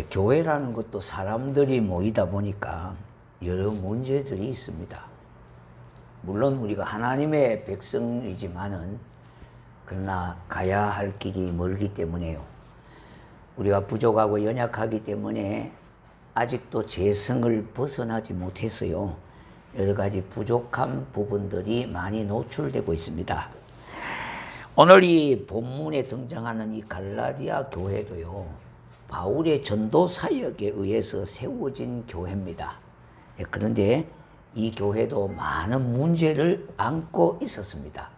교회라는 것도 사람들이 모이다 보니까 여러 문제들이 있습니다. 물론 우리가 하나님의 백성이지만은 그러나 가야 할 길이 멀기 때문에요. 우리가 부족하고 연약하기 때문에 아직도 재성을 벗어나지 못해서요. 여러 가지 부족한 부분들이 많이 노출되고 있습니다. 오늘 이 본문에 등장하는 이 갈라디아 교회도요. 바울의 전도 사역에 의해서 세워진 교회입니다. 그런데 이 교회도 많은 문제를 안고 있었습니다.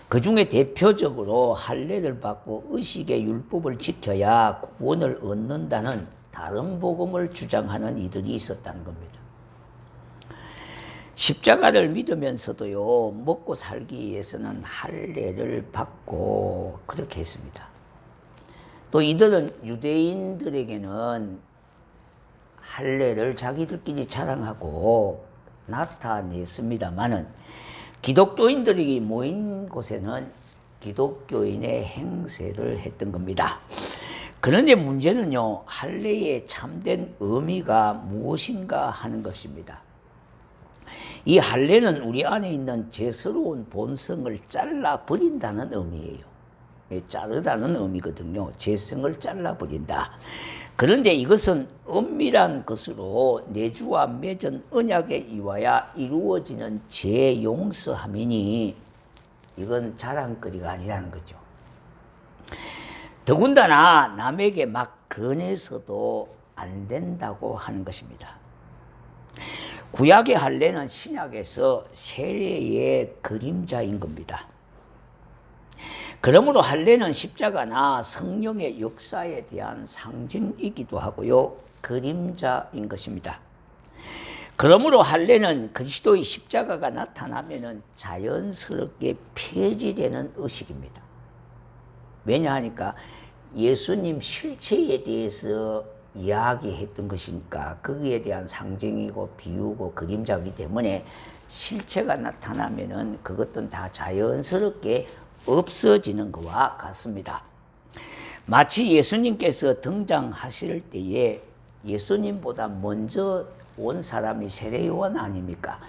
그 중에 대표적으로 할례를 받고 의식의 율법을 지켜야 구원을 얻는다는 다른 복음을 주장하는 이들이 있었다는 겁니다. 십자가를 믿으면서도요, 먹고 살기 위해서는 할례를 받고 그렇게 했습니다. 또 이들은 유대인들에게는 할례를 자기들끼리 자랑하고 나타냈습니다만은 기독교인들이 모인 곳에는 기독교인의 행세를 했던 겁니다. 그런데 문제는요, 할례의 참된 의미가 무엇인가 하는 것입니다. 이 할례는 우리 안에 있는 죄스러운 본성을 잘라버린다는 의미예요. 자르다는 의미거든요. 죄성을 잘라버린다. 그런데 이것은 엄밀한 것으로 내주와 맺은 언약에 의하여 이루어지는 죄 용서함이니 이건 자랑거리가 아니라는 거죠. 더군다나 남에게 막 권해서도 안 된다고 하는 것입니다. 구약의 할례는 신약에서 세례의 그림자인 겁니다. 그러므로 할례는 십자가나 성령의 역사에 대한 상징이기도 하고요, 그림자인 것입니다. 그러므로 할례는 그리스도의 십자가가 나타나면은 자연스럽게 폐지되는 의식입니다. 왜냐하니까 예수님 실체에 대해서 이야기했던 것이니까 거기에 대한 상징이고 비유고 그림자이기 때문에 실체가 나타나면은 그것은 다 자연스럽게 없어지는 것과 같습니다. 마치 예수님께서 등장하실 때에 예수님보다 먼저 온 사람이 세례 요한 아닙니까?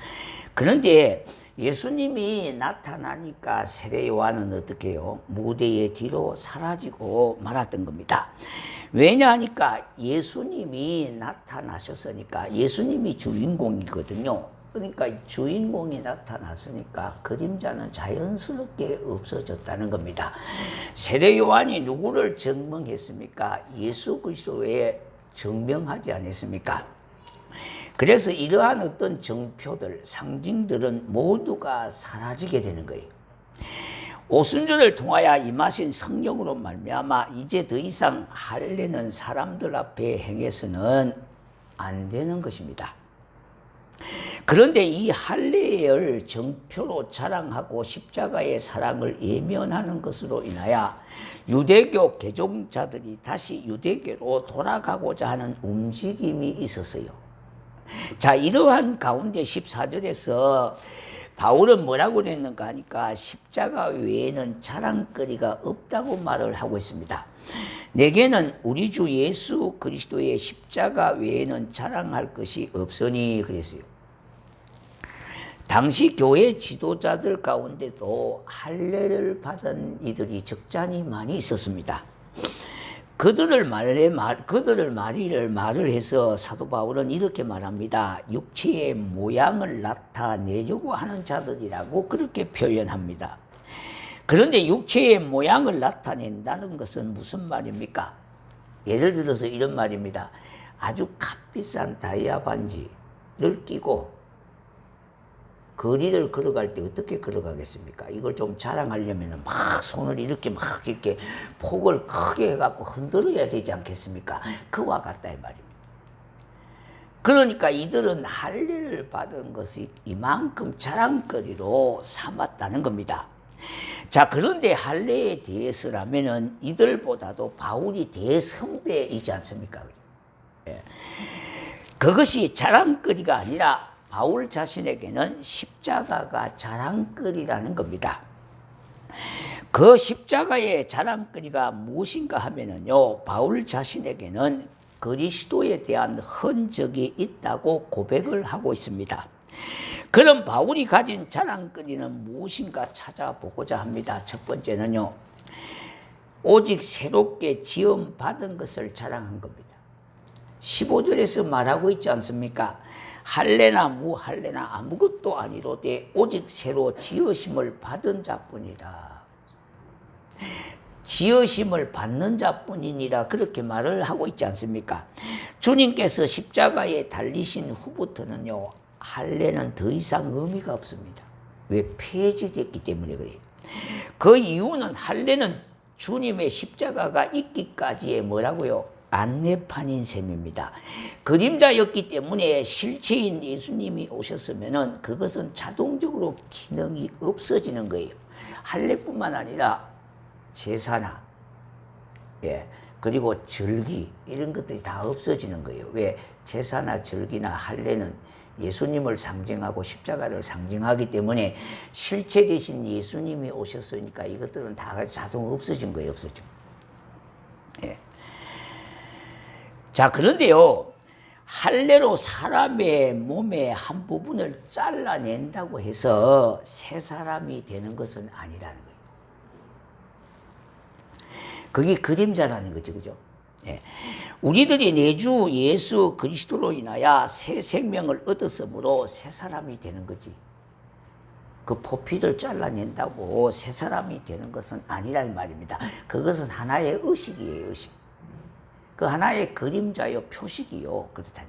그런데 예수님이 나타나니까 세례 요한은 어떻게 해요? 무대의 뒤로 사라지고 말았던 겁니다. 왜냐하니까 예수님이 나타나셨으니까 예수님이 주인공이거든요. 그러니까 주인공이 나타났으니까 그림자는 자연스럽게 없어졌다는 겁니다. 세례 요한이 누구를 증명했습니까? 예수 그리스도에 증명하지 않았습니까? 그래서 이러한 어떤 정표들, 상징들은 모두가 사라지게 되는 거예요. 오순절을 통하여 임하신 성령으로 말미암아 이제 더 이상 할례는 사람들 앞에 행해서는 안 되는 것입니다. 그런데 이 할례를 정표로 자랑하고 십자가의 사랑을 예면하는 것으로 인하여 유대교 개종자들이 다시 유대교로 돌아가고자 하는 움직임이 있었어요. 자, 이러한 가운데 14절에서 바울은 뭐라고 그랬는가 하니까 십자가 외에는 자랑거리가 없다고 말을 하고 있습니다. 내게는 우리 주 예수 그리스도의 십자가 외에는 자랑할 것이 없으니 그랬어요. 당시 교회 지도자들 가운데도 할례를 받은 이들이 적잖이 많이 있었습니다. 그들을 말을 해서 사도 바울은 이렇게 말합니다. 육체의 모양을 나타내려고 하는 자들이라고 그렇게 표현합니다. 그런데 육체의 모양을 나타낸다는 것은 무슨 말입니까? 예를 들어서 이런 말입니다. 아주 값비싼 다이아 반지를 끼고 거리를 걸어갈 때 어떻게 걸어가겠습니까? 이걸 좀 자랑하려면 막 손을 이렇게 폭을 크게 해갖고 흔들어야 되지 않겠습니까? 그와 같다 이 말입니다. 그러니까 이들은 할례를 받은 것이 이만큼 자랑거리로 삼았다는 겁니다. 자, 그런데 할례에 대해서라면은 이들보다도 바울이 대선배이지 않습니까? 그것이 자랑거리가 아니라 바울 자신에게는 십자가가 자랑거리라는 겁니다. 그 십자가의 자랑거리가 무엇인가 하면은요, 바울 자신에게는 그리스도에 대한 흔적이 있다고 고백을 하고 있습니다. 그럼 바울이 가진 자랑거리는 무엇인가 찾아보고자 합니다. 첫 번째는요, 오직 새롭게 지음받은 것을 자랑한 겁니다. 15절에서 말하고 있지 않습니까? 할례나 무할례나 아무것도 아니로되 오직 새로 지으심을 받은 자뿐이라. 지으심을 받는 자뿐이니라, 그렇게 말을 하고 있지 않습니까? 주님께서 십자가에 달리신 후부터는요, 할례는 더 이상 의미가 없습니다. 왜? 폐지됐기 때문에 그래요. 그 이유는 할례는 주님의 십자가가 있기까지의 뭐라고요? 안내판인 셈입니다. 그림자였기 때문에 실체인 예수님이 오셨으면은 그것은 자동적으로 기능이 없어지는 거예요. 할례뿐만 아니라 제사나, 그리고 절기, 이런 것들이 다 없어지는 거예요. 왜? 제사나 절기나 할례는 예수님을 상징하고 십자가를 상징하기 때문에 실체 대신 예수님이 오셨으니까 이것들은 다 자동 없어진 거예요. 없어진. 자, 그런데요, 할례로 사람의 몸의 한 부분을 잘라낸다고 해서 새 사람이 되는 것은 아니라는 거예요. 그게 그림자라는 거죠. 그죠? 우리들이 내주 예수 그리스도로 인하여 새 생명을 얻었으므로 새 사람이 되는 거지. 그 포피를 잘라낸다고 새 사람이 되는 것은 아니라는 말입니다. 그것은 하나의 의식이에요. 의식. 그 하나의 그림자요, 표식이요. 그렇다.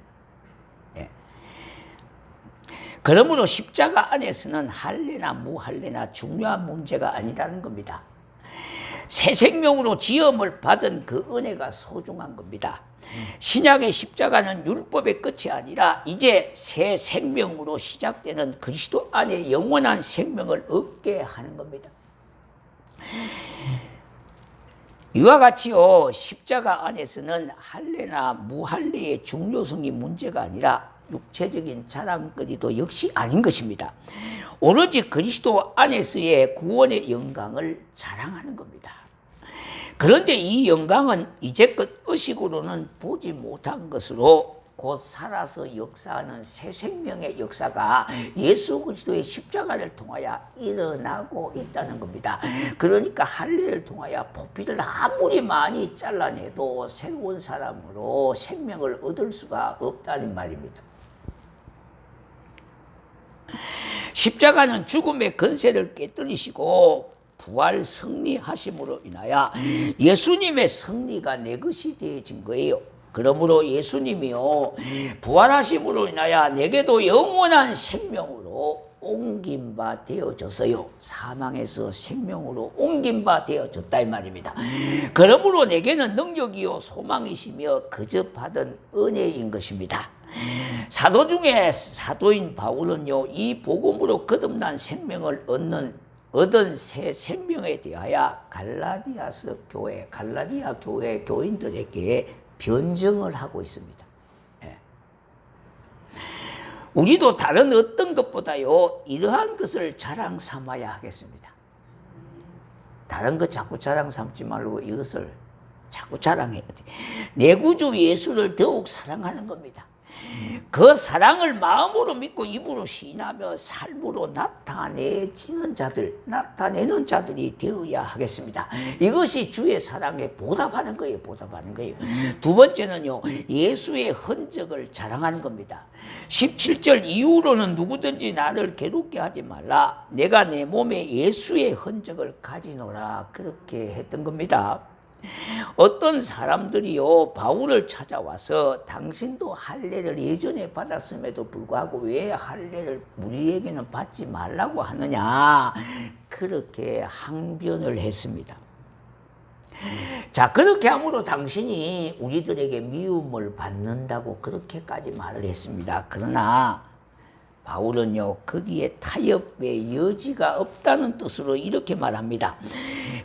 그러므로 십자가 안에서는 할례나 무할례나 중요한 문제가 아니라는 겁니다. 새 생명으로 지음을 받은 그 은혜가 소중한 겁니다. 신약의 십자가는 율법의 끝이 아니라 이제 새 생명으로 시작되는 그리스도 안에 영원한 생명을 얻게 하는 겁니다. 이와 같이요, 십자가 안에서는 할례나 무할례의 중요성이 문제가 아니라 육체적인 자랑거리도 역시 아닌 것입니다. 오로지 그리스도 안에서의 구원의 영광을 자랑하는 겁니다. 그런데 이 영광은 이제껏 의식으로는 보지 못한 것으로 곧 살아서 역사하는 새 생명의 역사가 예수 그리스도의 십자가를 통하여 일어나고 있다는 겁니다. 그러니까 할례를 통하여 포피를 아무리 많이 잘라내도 새로운 사람으로 생명을 얻을 수가 없다는 말입니다. 십자가는 죽음의 권세를 깨뜨리시고 부활 승리하심으로 인하여 예수님의 승리가 내 것이 되어진 거예요. 그러므로 예수님이요, 부활하심으로 인하여 내게도 영원한 생명으로 옮긴 바 되어졌어요. 사망에서 생명으로 옮긴 바 되어졌다 이 말입니다. 그러므로 내게는 능력이요 소망이시며 그저 받은 은혜인 것입니다. 사도 중에 사도인 바울은요, 이 복음으로 거듭난 생명을 얻은 새 생명에 대하여 갈라디아 교회 교인들에게 변증을 하고 있습니다. 우리도 다른 어떤 것보다요, 이러한 것을 자랑 삼아야 하겠습니다. 다른 것 자꾸 자랑 삼지 말고 이것을 자꾸 자랑해야 돼. 내 구주 예수를 더욱 사랑하는 겁니다. 그 사랑을 마음으로 믿고 입으로 시인하며 삶으로 나타내는 자들이 되어야 하겠습니다. 이것이 주의 사랑에 보답하는 거예요. 보답하는 거예요. 두 번째는요, 예수의 흔적을 자랑하는 겁니다. 17절 이후로는 누구든지 나를 괴롭게 하지 말라. 내가 내 몸에 예수의 흔적을 가지노라. 그렇게 했던 겁니다. 어떤 사람들이요, 바울을 찾아와서 당신도 할례를 예전에 받았음에도 불구하고 왜 할례를 우리에게는 받지 말라고 하느냐, 그렇게 항변을 했습니다. 자, 그렇게 함으로 당신이 우리들에게 미움을 받는다고 그렇게까지 말을 했습니다. 그러나 바울은요, 거기에 타협의 여지가 없다는 뜻으로 이렇게 말합니다.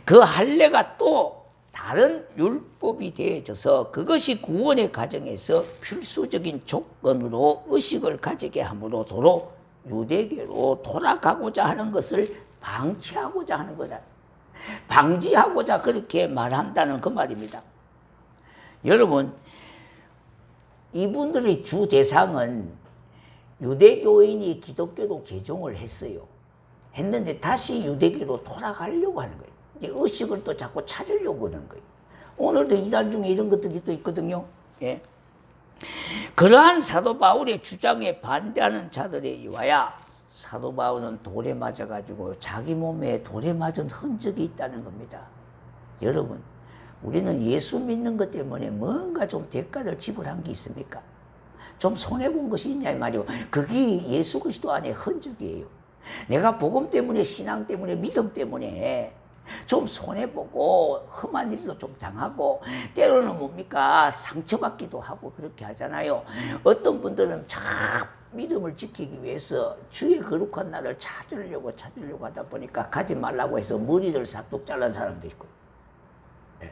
그 할례가 또 다른 율법이 되어져서 그것이 구원의 과정에서 필수적인 조건으로 의식을 가지게 함으로 도로 유대계로 돌아가고자 하는 것을 방치하고자 하는 거다. 방지하고자 그렇게 말한다는 그 말입니다. 여러분, 이분들의 주 대상은 유대교인이 기독교로 개종을 했어요. 했는데 다시 유대교로 돌아가려고 하는 거예요. 이제 의식을 또 자꾸 찾으려고 하는 거예요. 오늘도 이단 중에 이런 것들이 또 있거든요. 예. 그러한 사도 바울의 주장에 반대하는 자들에 의하여 사도 바울은 돌에 맞아가지고 자기 몸에 돌에 맞은 흔적이 있다는 겁니다. 여러분, 우리는 예수 믿는 것 때문에 뭔가 좀 대가를 지불한 게 있습니까? 좀 손해본 것이 있냐 이 말이요. 그게 예수 그리스도 안에 흔적이에요. 내가 복음 때문에, 신앙 때문에, 믿음 때문에 좀 손해보고 험한 일도 좀 당하고 때로는 뭡니까? 상처받기도 하고 그렇게 하잖아요. 어떤 분들은 참 믿음을 지키기 위해서 주의 거룩한 날을 찾으려고 하다 보니까 가지 말라고 해서 머리를 싹둑 잘란 사람도 있고. 네.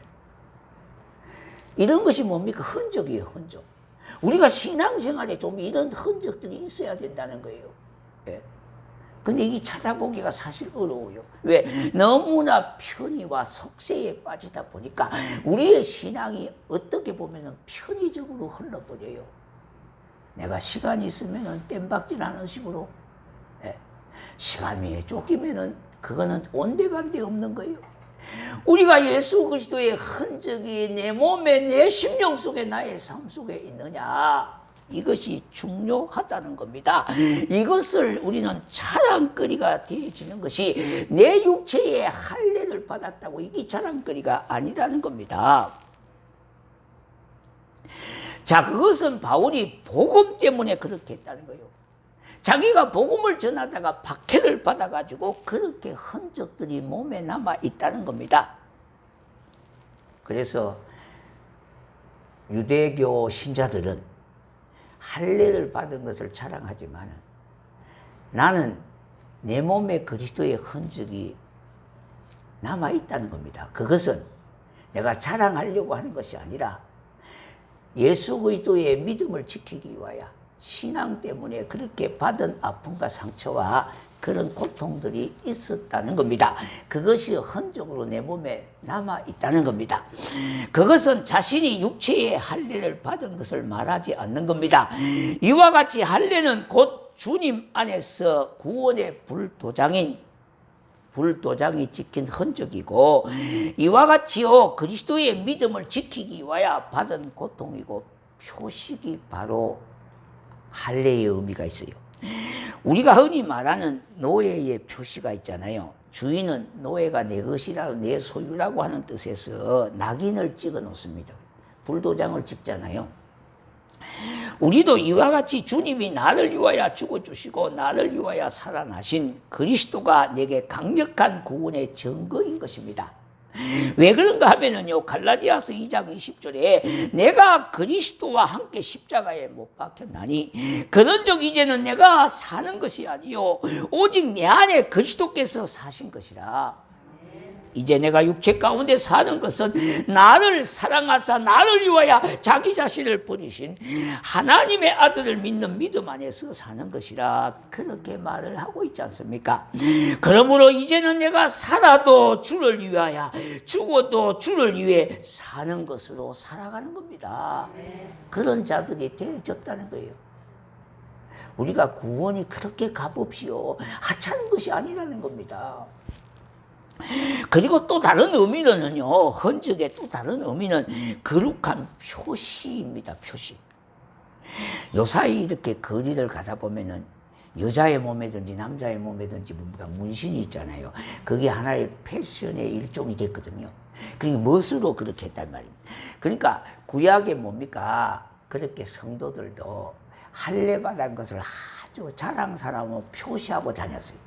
이런 것이 뭡니까? 흔적이에요, 흔적. 우리가 신앙생활에 좀 이런 흔적들이 있어야 된다는 거예요. 네. 근데 이게 찾아보기가 사실 어려워요. 왜? 너무나 편의와 속세에 빠지다 보니까 우리의 신앙이 어떻게 보면 편의적으로 흘러버려요. 내가 시간이 있으면 땜박질하는 식으로, 시간이 쫓기면 그거는 온데간데 없는 거예요. 우리가 예수 그리스도의 흔적이 내 몸에, 내 심령 속에, 나의 삶 속에 있느냐, 이것이 중요하다는 겁니다. 이것을 우리는 자랑거리가 되어지는 것이 내 육체에 할례를 받았다고 이게 자랑거리가 아니라는 겁니다. 자, 그것은 바울이 복음 때문에 그렇게 했다는 거예요. 자기가 복음을 전하다가 박해를 받아가지고 그렇게 흔적들이 몸에 남아 있다는 겁니다. 그래서 유대교 신자들은 할례를 받은 것을 자랑하지만 나는 내 몸에 그리스도의 흔적이 남아 있다는 겁니다. 그것은 내가 자랑하려고 하는 것이 아니라 예수 그리스도의 믿음을 지키기 위하여 신앙 때문에 그렇게 받은 아픔과 상처와 그런 고통들이 있었다는 겁니다. 그것이 흔적으로 내 몸에 남아 있다는 겁니다. 그것은 자신이 육체의 할례를 받은 것을 말하지 않는 겁니다. 이와 같이 할례는 곧 주님 안에서 구원의 불도장이 찍힌 흔적이고, 이와 같이요 그리스도의 믿음을 지키기 위하여 받은 고통이고 표식이 바로 할례의 의미가 있어요. 우리가 흔히 말하는 노예의 표시가 있잖아요. 주인은 노예가 내 것이라고, 내 소유라고 하는 뜻에서 낙인을 찍어 놓습니다. 불도장을 찍잖아요. 우리도 이와 같이 주님이 나를 위하여 죽어주시고 나를 위하여 살아나신 그리스도가 내게 강력한 구원의 증거인 것입니다. 왜 그런가 하면은요, 갈라디아서 2장 20절에 내가 그리스도와 함께 십자가에 못 박혔나니 그런즉 이제는 내가 사는 것이 아니요 오직 내 안에 그리스도께서 사신 것이라. 이제 내가 육체 가운데 사는 것은 나를 사랑하사 나를 위하여 자기 자신을 버리신 하나님의 아들을 믿는 믿음 안에서 사는 것이라, 그렇게 말을 하고 있지 않습니까? 그러므로 이제는 내가 살아도 주를 위하여 죽어도 주를 위해 사는 것으로 살아가는 겁니다. 그런 자들이 되어졌다는 거예요. 우리가 구원이 그렇게 값없이요 하찮은 것이 아니라는 겁니다. 그리고 또 다른 의미는요, 흔적의 또 다른 의미는 거룩한 표시입니다. 표시. 요사이 이렇게 거리를 가다 보면은 여자의 몸에든지 남자의 몸에든지 뭡니까 문신이 있잖아요. 그게 하나의 패션의 일종이 됐거든요. 그러니까 멋으로 그렇게 했단 말입니다. 그러니까 구약에 뭡니까 그렇게 성도들도 할례 받은 것을 아주 자랑사람으로 표시하고 다녔어요.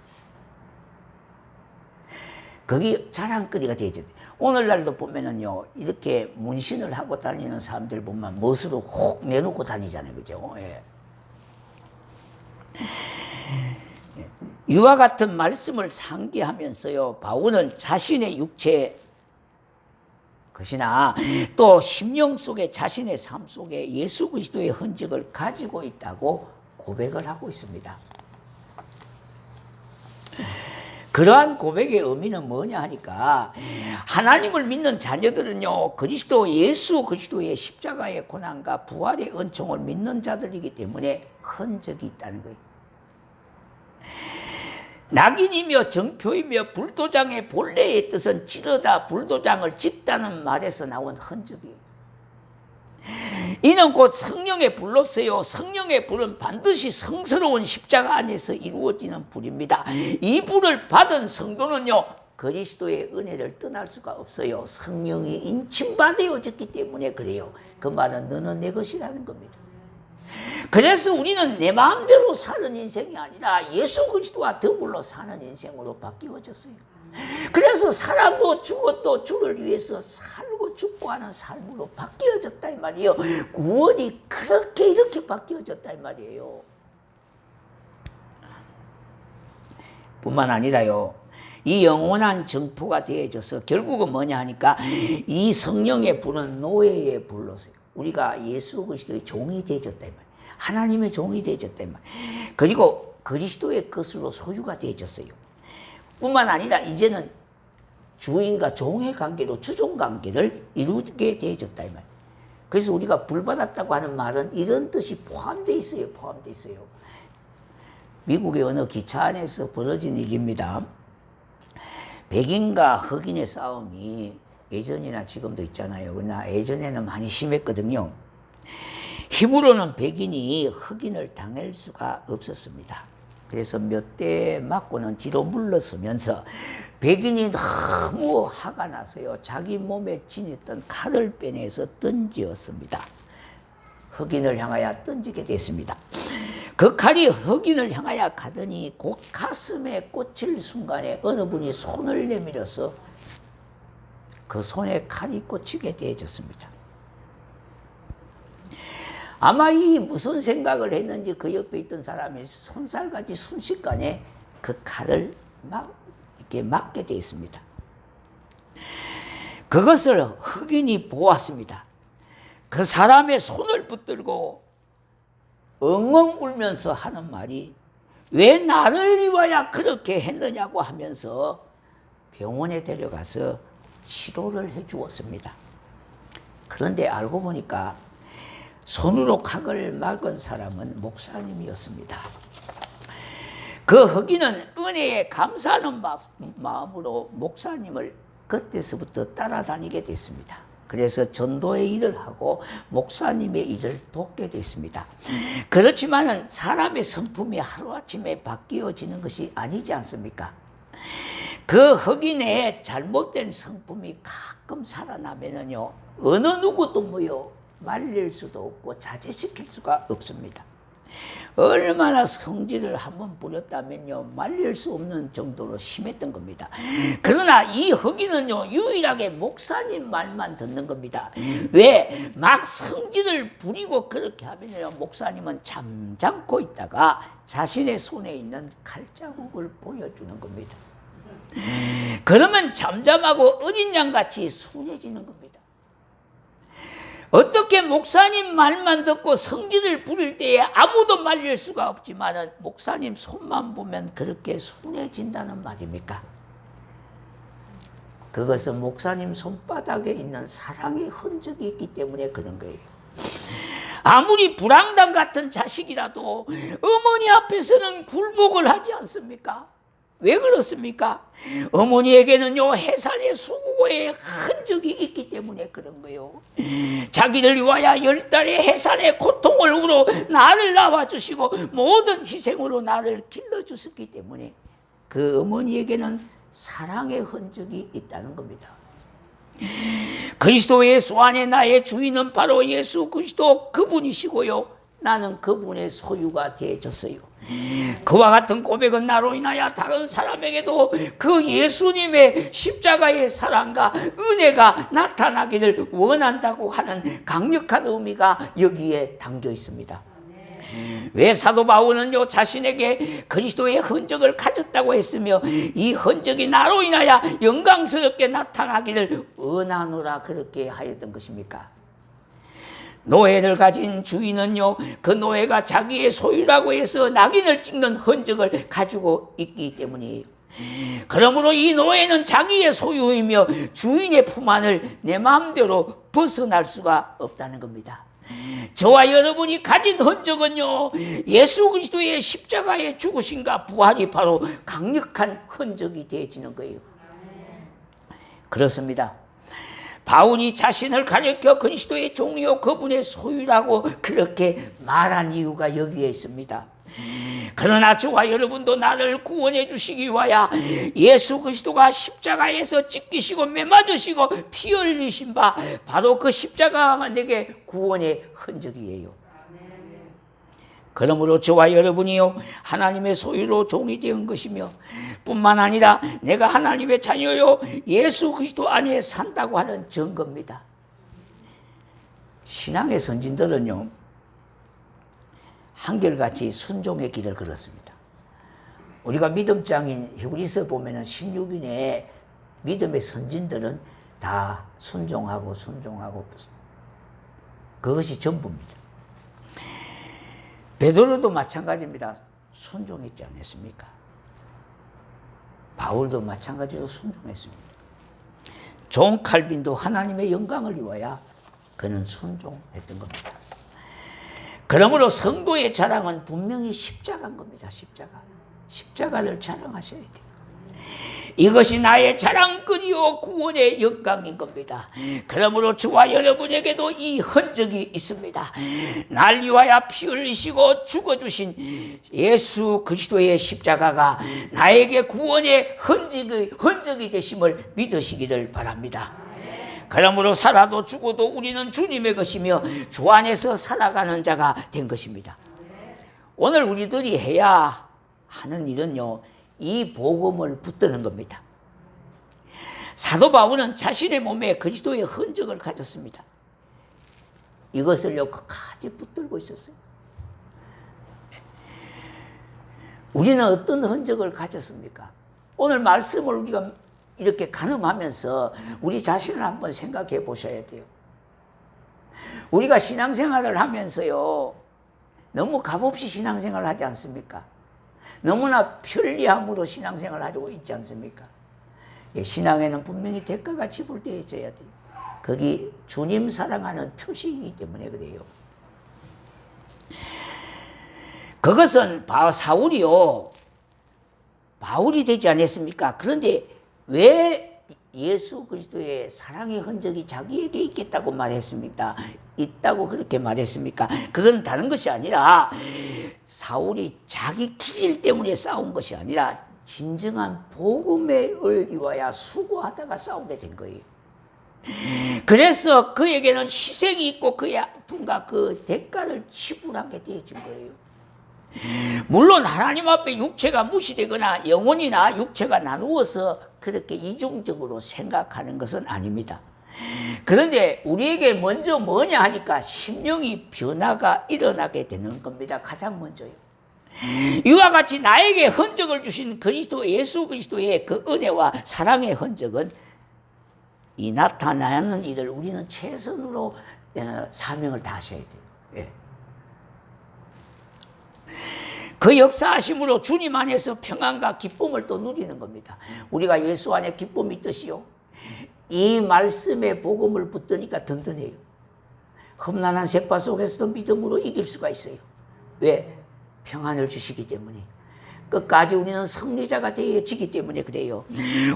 거기 자랑거리가 되죠. 오늘날도 보면은요, 이렇게 문신을 하고 다니는 사람들 보면 멋으로 혹 내놓고 다니잖아요. 그죠? 예. 이와 같은 말씀을 상기하면서요, 바울은 자신의 육체 것이나 또 심령 속에 자신의 삶 속에 예수 그리스도의 흔적을 가지고 있다고 고백을 하고 있습니다. 그러한 고백의 의미는 뭐냐 하니까 하나님을 믿는 자녀들은요 그리스도 예수 그리스도의 십자가의 고난과 부활의 은총을 믿는 자들이기 때문에 흔적이 있다는 거예요. 낙인이며 정표이며 불도장의 본래의 뜻은 찌르다 불도장을 찍다는 말에서 나온 흔적이에요. 이는 곧 성령의 불로서요 성령의 불은 반드시 성스러운 십자가 안에서 이루어지는 불입니다. 이 불을 받은 성도는요 그리스도의 은혜를 떠날 수가 없어요. 성령이 인침받아졌기 때문에 그래요. 그 말은 너는 내 것이라는 겁니다. 그래서 우리는 내 마음대로 사는 인생이 아니라 예수 그리스도와 더불어 사는 인생으로 바뀌어졌어요. 그래서 살아도 죽어도 주를 위해서 살고 죽고 하는 삶으로 바뀌어졌다 이 말이에요. 구원이 그렇게 이렇게 바뀌어졌다 이 말이에요. 뿐만 아니라요 이 영원한 정포가 되어져서 결국은 뭐냐 하니까 이 성령의 불은 노예의 불로서요 우리가 예수 그리스도의 종이 되어졌다 이 말이에요. 하나님의 종이 되어졌다 이 말이에요. 그리고 그리스도의 것으로 소유가 되어졌어요. 뿐만 아니라 이제는 주인과 종의 관계로 주종 관계를 이루게 되어졌다 이 말이에요. 그래서 우리가 불 받았다고 하는 말은 이런 뜻이 포함되어 있어요. 포함되어 있어요. 미국의 어느 기차 안에서 벌어진 일입니다. 백인과 흑인의 싸움이 예전이나 지금도 있잖아요. 그러나 예전에는 많이 심했거든요. 힘으로는 백인이 흑인을 당할 수가 없었습니다. 그래서 몇 대 맞고는 뒤로 물러서면서 백인이 너무 화가 나서요. 자기 몸에 지녔던 칼을 빼내서 던지었습니다. 흑인을 향하여 던지게 됐습니다. 그 칼이 흑인을 향하여 가더니 곧 가슴에 꽂힐 순간에 어느 분이 손을 내밀어서 그 손에 칼이 꽂히게 되어졌습니다. 아마 이 무슨 생각을 했는지 그 옆에 있던 사람이 손살같이 순식간에 그 칼을 이렇게 맞게 되어 있습니다. 그것을 흑인이 보았습니다. 그 사람의 손을 붙들고 엉엉 울면서 하는 말이 왜 나를 위하여 그렇게 했느냐고 하면서 병원에 데려가서 치료를 해 주었습니다. 그런데 알고 보니까 손으로 칼을 막은 사람은 목사님이었습니다. 그 흑인은 은혜에 감사하는 마음으로 목사님을 그때서부터 따라다니게 됐습니다. 그래서 전도의 일을 하고 목사님의 일을 돕게 됐습니다. 그렇지만은 사람의 성품이 하루아침에 바뀌어지는 것이 아니지 않습니까? 그 흑인의 잘못된 성품이 가끔 살아나면은요 어느 누구도 말릴 수도 없고 자제시킬 수가 없습니다. 얼마나 성질을 한번 부렸다면요 말릴 수 없는 정도로 심했던 겁니다. 그러나 이 흑인은요 유일하게 목사님 말만 듣는 겁니다. 왜? 막 성질을 부리고 그렇게 하면요 목사님은 잠잠고 있다가 자신의 손에 있는 칼자국을 보여주는 겁니다. 그러면 잠잠하고 어린 양같이 순해지는 겁니다. 어떻게 목사님 말만 듣고 성질을 부릴 때에 아무도 말릴 수가 없지만 목사님 손만 보면 그렇게 순해진다는 말입니까? 그것은 목사님 손바닥에 있는 사랑의 흔적이 있기 때문에 그런 거예요. 아무리 불황당 같은 자식이라도 어머니 앞에서는 굴복을 하지 않습니까? 왜 그렇습니까? 어머니에게는요 해산의 수고의 흔적이 있기 때문에 그런 거예요. 자기를 위하여 10달의 해산의 고통을 우러 나를 낳아주시고 모든 희생으로 나를 길러주셨기 때문에 그 어머니에게는 사랑의 흔적이 있다는 겁니다. 그리스도 예수 안에 나의 주인은 바로 예수 그리스도 그분이시고요 나는 그분의 소유가 되어졌어요. 그와 같은 고백은 나로 인하여 다른 사람에게도 그 예수님의 십자가의 사랑과 은혜가 나타나기를 원한다고 하는 강력한 의미가 여기에 담겨 있습니다. 왜 사도 바울은요 자신에게 그리스도의 흔적을 가졌다고 했으며 이 흔적이 나로 인하여 영광스럽게 나타나기를 원하노라 그렇게 하였던 것입니까? 노예를 가진 주인은요 그 노예가 자기의 소유라고 해서 낙인을 찍는 흔적을 가지고 있기 때문이에요. 그러므로 이 노예는 자기의 소유이며 주인의 품 안을 내 마음대로 벗어날 수가 없다는 겁니다. 저와 여러분이 가진 흔적은요, 예수 그리스도의 십자가의 죽으심과 부활이 바로 강력한 흔적이 되어지는 거예요. 그렇습니다. 바울이 자신을 가리켜 그리스도의 종이요 그분의 소유라고 그렇게 말한 이유가 여기에 있습니다. 그러나 저와 여러분도 나를 구원해 주시기 위하여 예수 그리스도가 십자가에서 찢기시고 매맞으시고 피 흘리신 바 바로 그 십자가가 내게 구원의 흔적이에요. 그러므로 저와 여러분이요 하나님의 소유로 종이 되은 것이며 뿐만 아니라 내가 하나님의 자녀요 예수 그리스도 안에 산다고 하는 증거입니다. 신앙의 선진들은요 한결같이 순종의 길을 걸었습니다. 우리가 믿음장인 히브리서 보면은 16인의 믿음의 선진들은 다 순종하고 그것이 전부입니다. 베드로도 마찬가지입니다. 순종했지 않았습니까? 바울도 마찬가지로 순종했습니다. 존 칼빈도 하나님의 영광을 위하여 그는 순종했던 겁니다. 그러므로 성도의 자랑은 분명히 십자가인 겁니다. 십자가를 자랑하셔야 돼요. 이것이 나의 자랑거리요 구원의 영광인 겁니다. 그러므로 저와 여러분에게도 이 흔적이 있습니다. 날 위하여 피 흘리시고 죽어주신 예수 그리스도의 십자가가 나에게 구원의 흔적이 되심을 믿으시기를 바랍니다. 그러므로 살아도 죽어도 우리는 주님의 것이며 주 안에서 살아가는 자가 된 것입니다. 오늘 우리들이 해야 하는 일은요 이 복음을 붙드는 겁니다. 사도 바울은 자신의 몸에 그리스도의 흔적을 가졌습니다. 이것을요 끝까지 붙들고 있었어요. 우리는 어떤 흔적을 가졌습니까? 오늘 말씀을 우리가 이렇게 가늠하면서 우리 자신을 한번 생각해 보셔야 돼요. 우리가 신앙생활을 하면서요 너무 값없이 신앙생활을 하지 않습니까? 너무나 편리함으로 신앙생활을 하고 있지 않습니까? 신앙에는 분명히 대가가 지불되어져야 돼요. 거기 주님 사랑하는 표시이기 때문에 그래요. 그것은 사울이요 바울이 되지 않았습니까? 그런데 왜 예수 그리스도의 사랑의 흔적이 자기에게 있겠다고 말했습니까? 있다고 그렇게 말했습니까? 그건 다른 것이 아니라 사울이 자기 기질 때문에 싸운 것이 아니라 진정한 복음을 위하여 수고하다가 싸우게 된 거예요. 그래서 그에게는 희생이 있고 그의 아픔과 그 대가를 지불하게 되어진 거예요. 물론 하나님 앞에 육체가 무시되거나 영혼이나 육체가 나누어서 그렇게 이중적으로 생각하는 것은 아닙니다. 그런데 우리에게 먼저 뭐냐 하니까 심령이 변화가 일어나게 되는 겁니다. 가장 먼저요. 이와 같이 나에게 흔적을 주신 그리스도 예수 그리스도의 그 은혜와 사랑의 흔적은 이 나타나는 일을 우리는 최선으로 사명을 다하셔야 돼요. 예. 그 역사하심으로 주님 안에서 평안과 기쁨을 또 누리는 겁니다. 우리가 예수 안에 기쁨이 있듯이요. 이 말씀의 복음을 붙드니까 든든해요. 험난한 세파 속에서도 믿음으로 이길 수가 있어요. 왜? 평안을 주시기 때문에. 끝까지 우리는 승리자가 되어지기 때문에 그래요.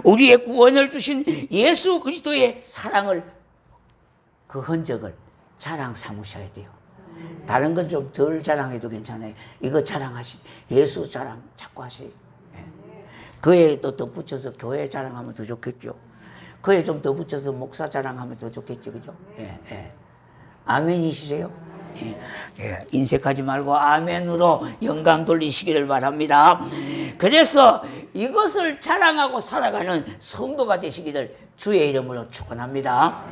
우리의 구원을 주신 예수 그리스도의 사랑을 그 흔적을 자랑 삼으셔야 돼요. 다른 건 좀 덜 자랑해도 괜찮아요. 이거 자랑하시, 예수 자랑 자꾸 하세요. 예. 그에 또 덧붙여서 교회 자랑하면 더 좋겠죠. 그에 좀 더 붙여서 목사 자랑하면 더 좋겠죠. 그죠? 예, 예. 아멘이시세요? 예, 예. 인색하지 말고 아멘으로 영광 돌리시기를 바랍니다. 그래서 이것을 자랑하고 살아가는 성도가 되시기를 주의 이름으로 축원합니다.